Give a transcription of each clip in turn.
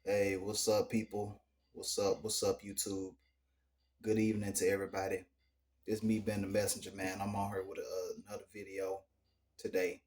Hey, what's up, people? What's up? What's up, YouTube? Good evening to everybody. It's me, Ben the Messenger, man. I'm on here with another video today.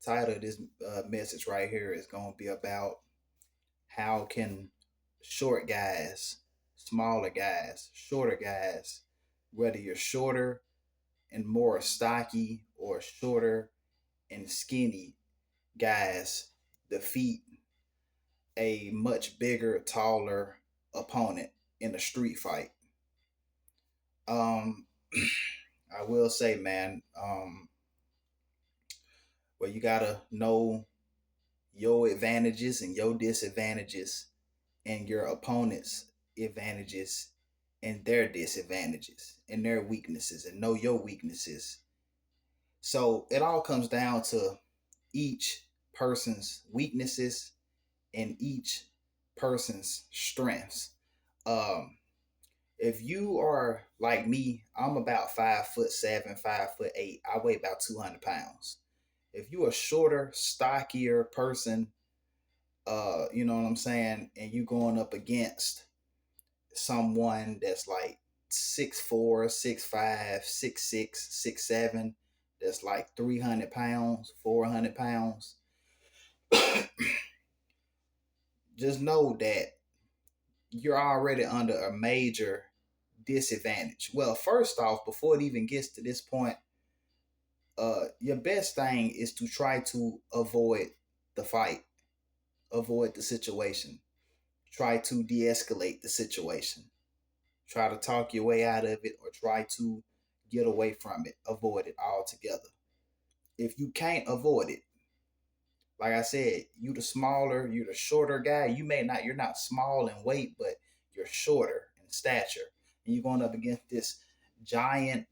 Title of this message right here is going to be about how can short guys, smaller guys, shorter guys, whether you're shorter and more stocky or shorter and skinny guys, defeat a much bigger, taller opponent in a street fight. Um, I will say, man, well, you gotta know your advantages and your disadvantages, and your opponent's advantages and their disadvantages and their weaknesses, and know your weaknesses. So it all comes down to each person's weaknesses and each person's strengths. Um, if you are like me, I'm about 5'7", 5'8". I weigh about 200 pounds. If you a shorter, stockier person, you know what I'm saying, and you going up against someone that's like 6'4", 6'5", 6'6", 6'7", that's like 300 pounds, 400 pounds, just know that you're already under a major disadvantage. Well, first off, before it even gets to this point, your best thing is to try to avoid the fight, avoid the situation, try to de-escalate the situation, try to talk your way out of it, or try to get away from it, avoid it altogether. If you can't avoid it, like I said, you the smaller, you the shorter guy. You're not small in weight, but you're shorter in stature, and you're going up against this giant,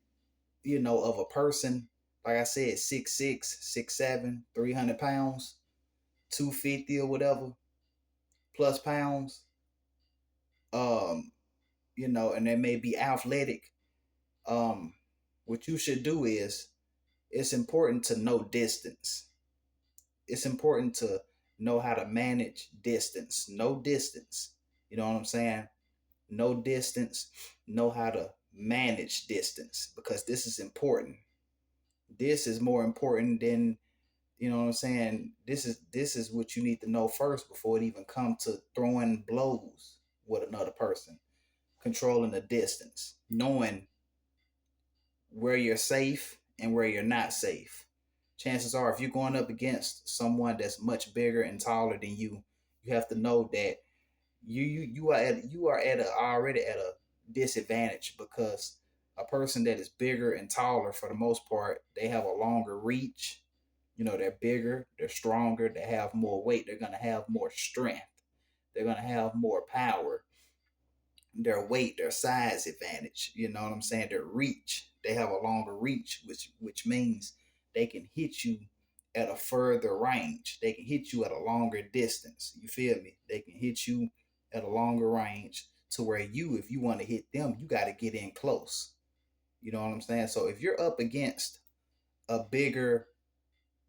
of a person. Like I said, 6'6", 6'7", 300 pounds, 250 or whatever plus pounds. Um, and they may be athletic. Um, what you should do is, it's important to know distance. It's important to know how to manage distance. No distance. You know what I'm saying? No distance. Know how to manage distance, because this is important. This is more important than, you know what I'm saying. This is what you need to know first before it even come to throwing blows with another person. Controlling the distance, knowing where you're safe and where you're not safe. Chances are, if you're going up against someone that's much bigger and taller than you have to know that you are already at a disadvantage, because a person that is bigger and taller, for the most part, they have a longer reach. They're bigger, they're stronger, they have more weight, they're gonna have more strength, they're gonna have more power. Their weight, their size advantage. You know what I'm saying? Their reach. They have a longer reach, which means they can hit you at a further range. They can hit you at a longer distance. You feel me? They can hit you at a longer range, to where if you want to hit them, you got to get in close. You know what I'm saying? So if you're up against a bigger,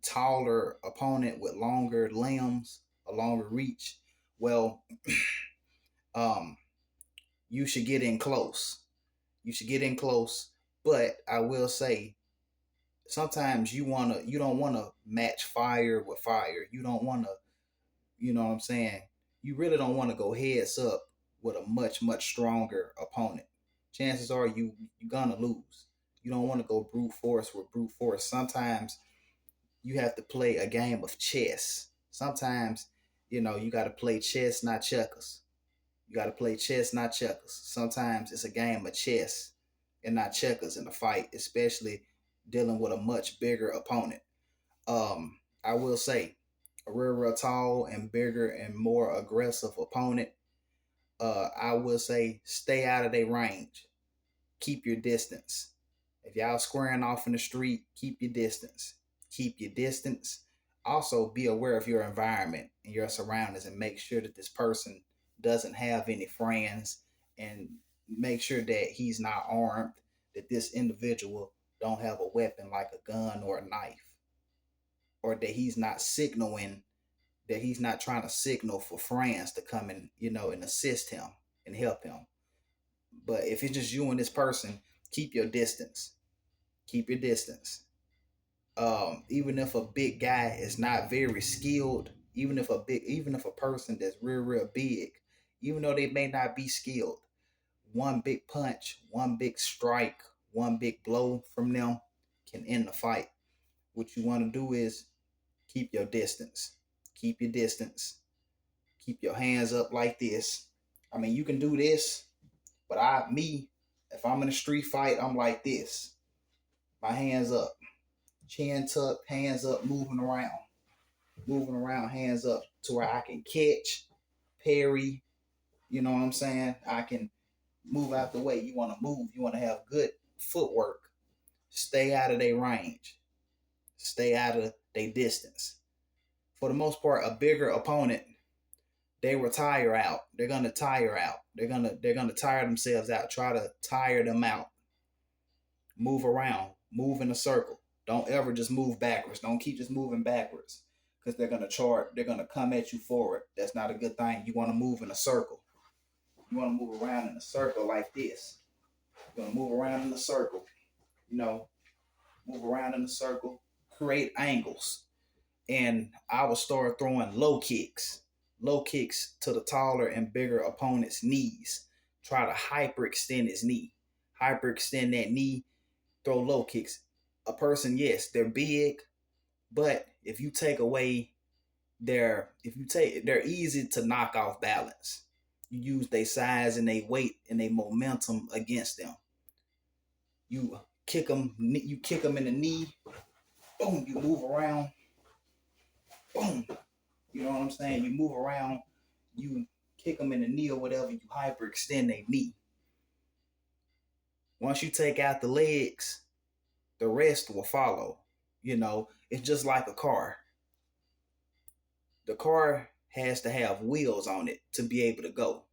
taller opponent with longer limbs, a longer reach, well, um, you should get in close. You should get in close. But I will say, sometimes you don't wanna match fire with fire. You don't wanna, you know what I'm saying? You really don't want to go heads up with a much, much stronger opponent. Chances are you're gonna lose. You don't want to go brute force with brute force. Sometimes you have to play a game of chess. Sometimes, you gotta play chess, not checkers. You got to play chess, not checkers. Sometimes it's a game of chess and not checkers in a fight, especially dealing with a much bigger opponent. I will say, a real tall and bigger and more aggressive opponent, I will say, stay out of their range. Keep your distance. If y'all squaring off in the street, keep your distance. Keep your distance. Also, be aware of your environment and your surroundings, and make sure that this person doesn't have any friends, and make sure that he's not armed, that this individual don't have a weapon like a gun or a knife, or that he's not signaling that he's not trying to signal for friends to come and, and assist him and help him. But if it's just you and this person, keep your distance. Keep your distance. Even if a big guy is not very skilled, even if a person that's real big, even though they may not be skilled, one big punch, one big strike, one big blow from them can end the fight. What you want to do is keep your distance. Keep your distance. Keep your hands up like this. I mean, you can do this, but if I'm in a street fight, I'm like this. My hands up, chin tucked, hands up, moving around, hands up to where I can catch, parry. You know what I'm saying? I can move out the way. You want to move. You want to have good footwork. Stay out of their range. Stay out of their distance. For the most part, a bigger opponent, they will tire out. They're gonna tire out. They're gonna tire themselves out. Try to tire them out. Move around. Move in a circle. Don't ever just move backwards. Don't keep just moving backwards, because they're gonna charge. They're gonna come at you forward. That's not a good thing. You want to move in a circle. You want to move around in a circle like this. You're gonna move around in a circle. You know, move around in a circle. Create angles. And I will start throwing low kicks to the taller and bigger opponent's knees. Try to hyperextend his knee, hyperextend that knee, throw low kicks. A person, yes, they're big, but if you take away they're easy to knock off balance. You use their size and their weight and their momentum against them. You kick them in the knee, boom, you move around, boom. You know what I'm saying? You move around, you kick them in the knee or whatever, you hyperextend their knee. Once you take out the legs, the rest will follow. It's just like a car. The car has to have wheels on it to be able to go.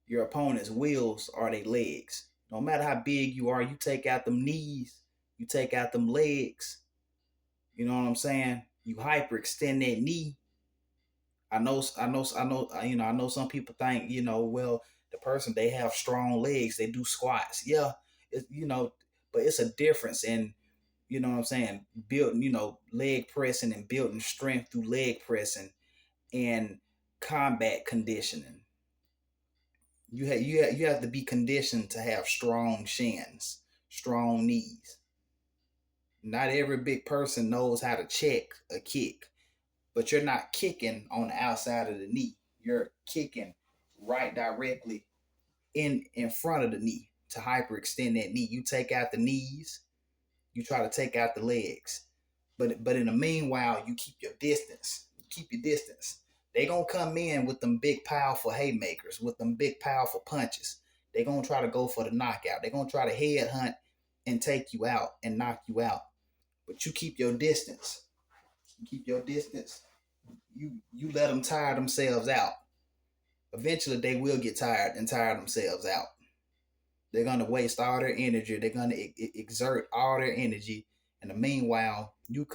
Your opponent's wheels are their legs. No matter how big you are, you take out them knees, you take out them legs. You know what I'm saying? You hyperextend that knee. I know some people think, well, the person, they have strong legs, they do squats. Yeah, but it's a difference in, what I'm saying, building, leg pressing and building strength through leg pressing and combat conditioning. You have to be conditioned to have strong shins, strong knees. Not every big person knows how to check a kick, but you're not kicking on the outside of the knee. You're kicking right directly in front of the knee to hyperextend that knee. You take out the knees, you try to take out the legs. But in the meanwhile, you keep your distance. Keep your distance. They gonna come in with them big powerful haymakers, with them big powerful punches. They gonna try to go for the knockout. They gonna try to head hunt and take you out and knock you out. But you keep your distance. You keep your distance. You let them tire themselves out. Eventually, they will get tired and tire themselves out. They're gonna waste all their energy. They're gonna exert all their energy. In the meanwhile, you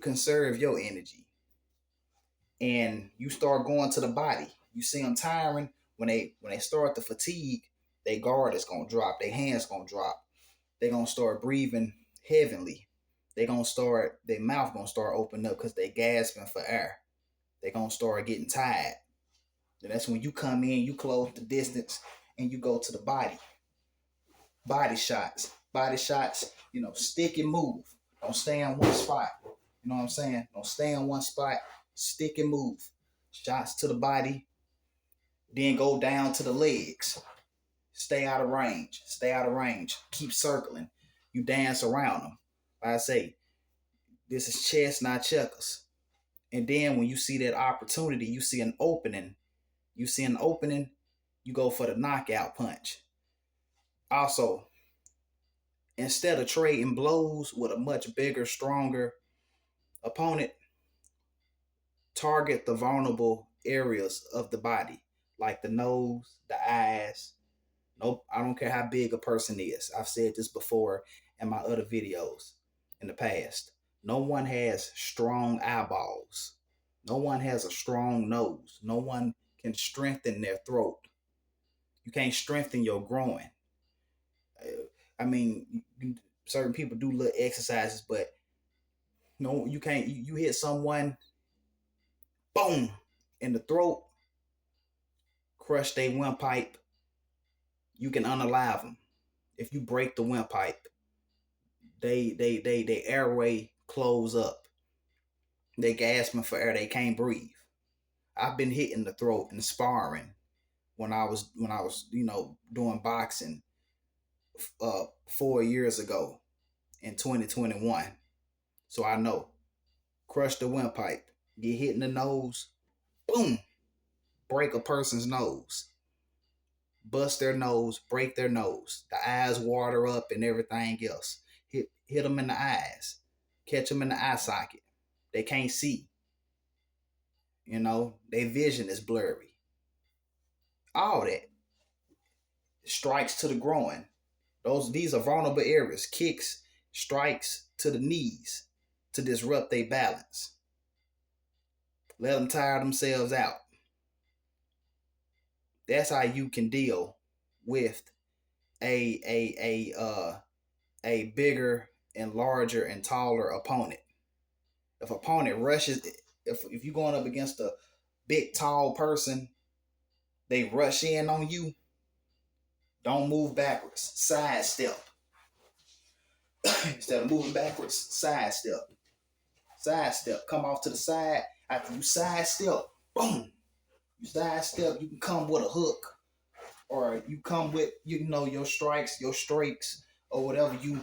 conserve your energy, and you start going to the body. You see them tiring when they start to fatigue. Their guard is gonna drop. Their hands gonna drop. They're gonna start breathing heavily. Their mouth gonna start opening up because they gasping for air. They're gonna start getting tired. And that's when you come in, you close the distance, and you go to the body. Body shots. Body shots, stick and move. Don't stay in one spot. You know what I'm saying? Don't stay in one spot. Stick and move. Shots to the body. Then go down to the legs. Stay out of range. Stay out of range. Keep circling. You dance around them. Like I say, this is chess, not checkers. And then when you see that opportunity, you see an opening. You go for the knockout punch. Also, instead of trading blows with a much bigger, stronger opponent, target the vulnerable areas of the body, like the nose, the eyes. Nope, I don't care how big a person is. I've said this before in my other videos in the past. No one has strong eyeballs. No one has a strong nose. No one can strengthen their throat. You can't strengthen your groin. I mean, certain people do little exercises, but no, you can't. You hit someone, boom, in the throat, crush their windpipe. You can unalive them. If you break the windpipe, they airway close up. They gasping for air. They can't breathe. I've been hitting the throat and sparring when I was doing boxing 4 years ago in 2021. So I know. Crush the windpipe. Get hit in the nose. Boom. Break a person's nose. Bust their nose. Break their nose. The eyes water up and everything else. Hit them in the eyes. Catch them in the eye socket. They can't see. Their vision is blurry. All that. Strikes to the groin. These are vulnerable areas. Kicks, strikes to the knees to disrupt their balance. Let them tire themselves out. That's how you can deal with a bigger and larger and taller opponent. If opponent rushes, if you're going up against a big tall person, they rush in on you. Don't move backwards. Sidestep. Instead of moving backwards, sidestep. Sidestep. Come off to the side. After you sidestep, boom. You sidestep. You can come with a hook, or you come with your strikes, your streaks, or whatever you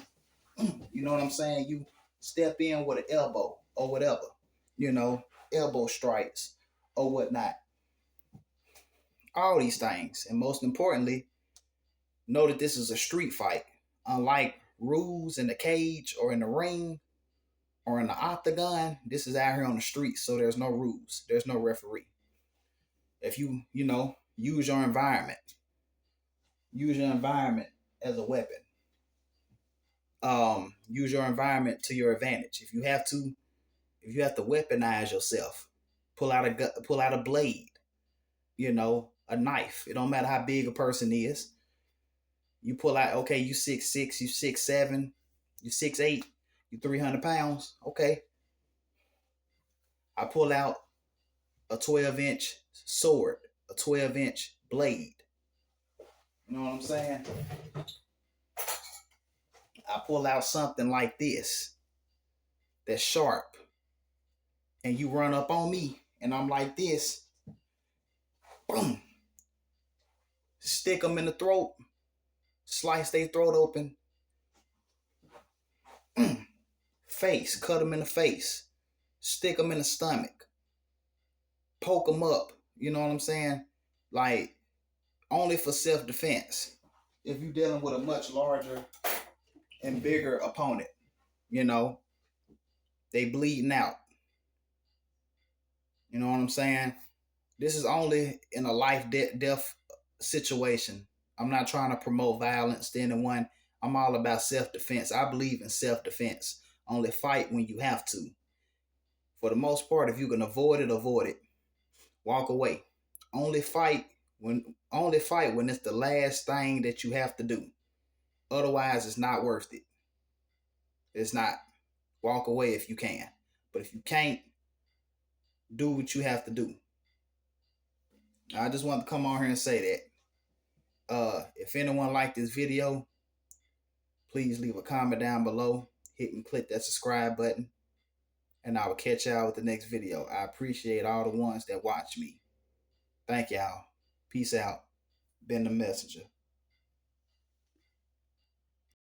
know what I'm saying. You step in with an elbow or whatever. Elbow strikes or whatnot. All these things, and most importantly, know that this is a street fight. Unlike rules in the cage or in the ring or in the octagon, this is out here on the street, so there's no rules. There's no referee. If use your environment. Use your environment as a weapon. Use your environment to your advantage. If you have to weaponize yourself, pull out a blade, a knife. It don't matter how big a person is. You pull out, okay, you 6'6", you 6'7", you 6'8", you 300 pounds. Okay. I pull out a 12-inch sword, a 12-inch blade. You know what I'm saying? I pull out something like this that's sharp, and you run up on me, and I'm like this. Boom. Stick them in the throat. Slice their throat open. Face. Cut them in the face. Stick them in the stomach. Poke them up. You know what I'm saying? Like, only for self-defense. If you're dealing with a much larger and bigger opponent, they bleeding out. You know what I'm saying? This is only in a life-death situation. I'm not trying to promote violence to anyone. I'm all about self-defense. I believe in self-defense. Only fight when you have to. For the most part, if you can avoid it. Walk away. Only fight when it's the last thing that you have to do. Otherwise, it's not worth it. It's not. Walk away if you can. But if you can't, do what you have to do. I just want to come on here and say that. If anyone liked this video, please leave a comment down below. Hit and click that subscribe button. And I will catch y'all with the next video. I appreciate all the ones that watch me. Thank y'all. Peace out. Ben the Messenger.